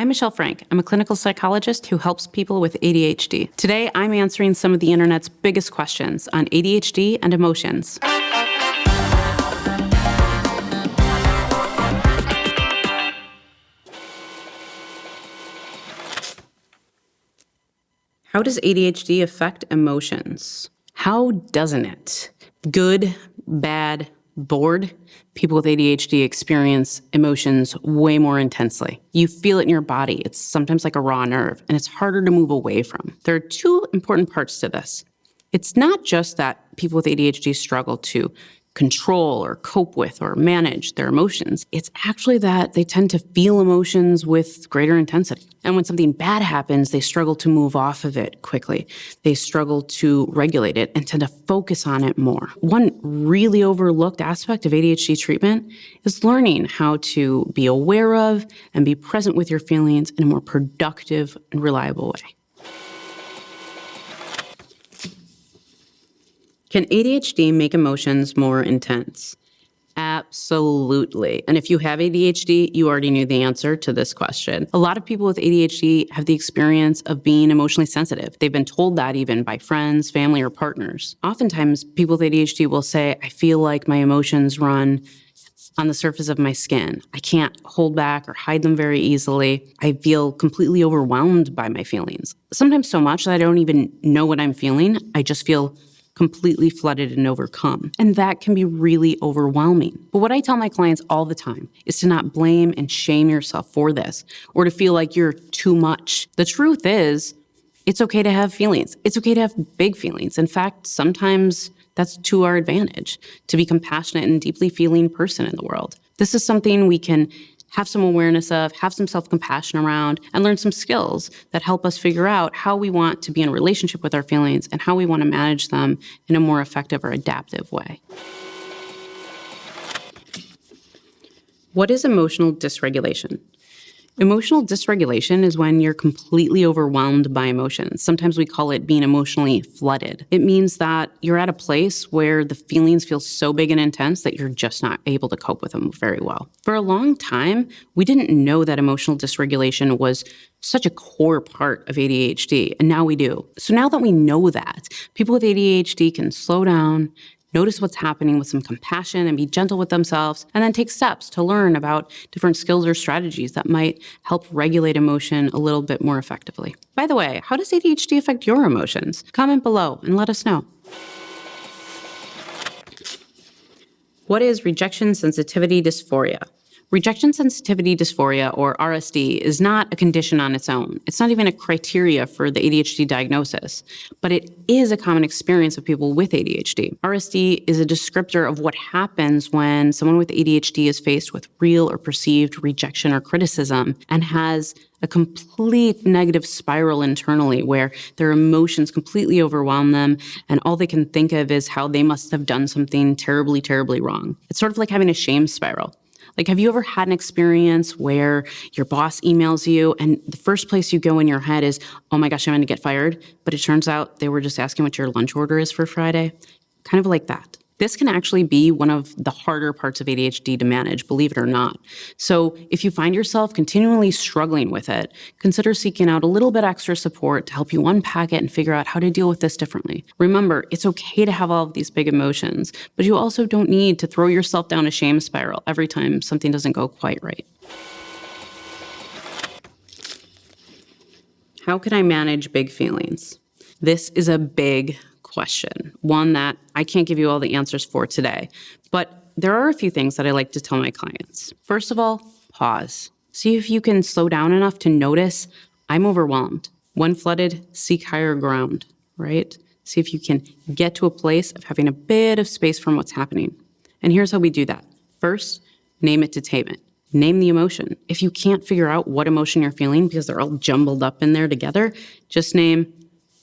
I'm Michelle Frank. I'm a clinical psychologist who helps people with ADHD. Today, I'm answering some of the internet's biggest questions on ADHD and emotions. How does ADHD affect emotions? How doesn't it? Good, bad, bored? People with ADHD experience emotions way more intensely. You feel it in your body. It's sometimes like a raw nerve, and it's harder to move away from. There are two important parts to this. It's not just that people with ADHD struggle to control or cope with or manage their emotions. It's actually that they tend to feel emotions with greater intensity. And when something bad happens, they struggle to move off of it quickly. They struggle to regulate it and tend to focus on it more. One really overlooked aspect of ADHD treatment is learning how to be aware of and be present with your feelings in a more productive and reliable way. Can ADHD make emotions more intense? Absolutely. And if you have ADHD, you already knew the answer to this question. A lot of people with ADHD have the experience of being emotionally sensitive. They've been told that even by friends, family, or partners. Oftentimes, people with ADHD will say, I feel like my emotions run on the surface of my skin. I can't hold back or hide them very easily. I feel completely overwhelmed by my feelings. Sometimes so much that I don't even know what I'm feeling. I just feel completely flooded and overcome. And that can be really overwhelming. But what I tell my clients all the time is to not blame and shame yourself for this or to feel like you're too much. The truth is, it's okay to have feelings. It's okay to have big feelings. In fact, sometimes that's to our advantage, to be compassionate and deeply feeling person in the world. This is something we can have some awareness of, have some self-compassion around, and learn some skills that help us figure out how we want to be in a relationship with our feelings and how we want to manage them in a more effective or adaptive way. What is emotional dysregulation? Emotional dysregulation is when you're completely overwhelmed by emotions. Sometimes we call it being emotionally flooded. It means that you're at a place where the feelings feel so big and intense that you're just not able to cope with them very well. For a long time, we didn't know that emotional dysregulation was such a core part of ADHD, and now we do. So now that we know that, people with ADHD can slow down, notice what's happening with some compassion and be gentle with themselves, and then take steps to learn about different skills or strategies that might help regulate emotion a little bit more effectively. By the way, how does ADHD affect your emotions? Comment below and let us know. What is rejection sensitivity dysphoria? Rejection sensitivity dysphoria, or RSD, is not a condition on its own. It's not even a criteria for the ADHD diagnosis, but it is a common experience of people with ADHD. RSD is a descriptor of what happens when someone with ADHD is faced with real or perceived rejection or criticism and has a complete negative spiral internally where their emotions completely overwhelm them and all they can think of is how they must have done something terribly, terribly wrong. It's sort of like having a shame spiral. Like, have you ever had an experience where your boss emails you and the first place you go in your head is, oh my gosh, I'm going to get fired, but it turns out they were just asking what your lunch order is for Friday? Kind of like that. This can actually be one of the harder parts of ADHD to manage, believe it or not. So if you find yourself continually struggling with it, consider seeking out a little bit extra support to help you unpack it and figure out how to deal with this differently. Remember, it's okay to have all of these big emotions, but you also don't need to throw yourself down a shame spiral every time something doesn't go quite right. How can I manage big feelings? This is a big question, one that I can't give you all the answers for today, but there are a few things that I like to tell my clients. First of all, pause. See if you can slow down enough to notice, I'm overwhelmed. When flooded, seek higher ground, right? See if you can get to a place of having a bit of space from what's happening. And here's how we do that. First, name it to tame it. Name the emotion. If you can't figure out what emotion you're feeling because they're all jumbled up in there together, just name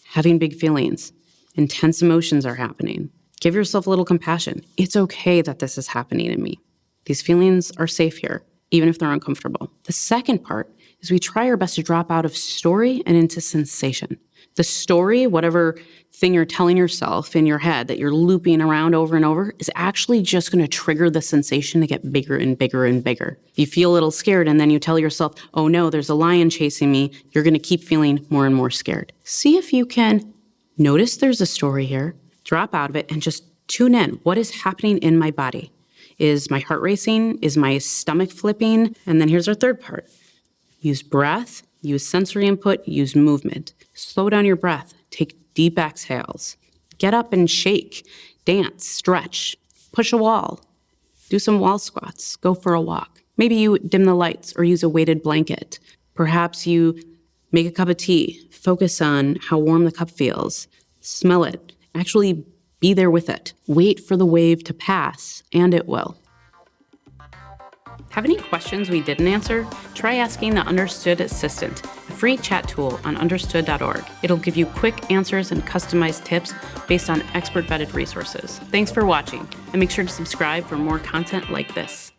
having big feelings. Intense emotions are happening. Give yourself a little compassion. It's okay that this is happening in me. These feelings are safe here, even if they're uncomfortable. The second part is we try our best to drop out of story and into sensation. The story, whatever thing you're telling yourself in your head that you're looping around over and over, is actually just going to trigger the sensation to get bigger and bigger and bigger. If you feel a little scared and then you tell yourself, oh no, there's a lion chasing me, you're going to keep feeling more and more scared. See if you can notice there's a story here, drop out of it, and just tune in. What is happening in my body? Is my heart racing? Is my stomach flipping? And then here's our third part. Use breath, use sensory input, use movement. Slow down your breath. Take deep exhales. Get up and shake, dance, stretch, push a wall, do some wall squats, go for a walk. Maybe you dim the lights or use a weighted blanket. Perhaps you make a cup of tea. Focus on how warm the cup feels. Smell it. Actually be there with it. Wait for the wave to pass, and it will. Have any questions we didn't answer? Try asking the Understood Assistant, a free chat tool on understood.org. It'll give you quick answers and customized tips based on expert-vetted resources. Thanks for watching, and make sure to subscribe for more content like this.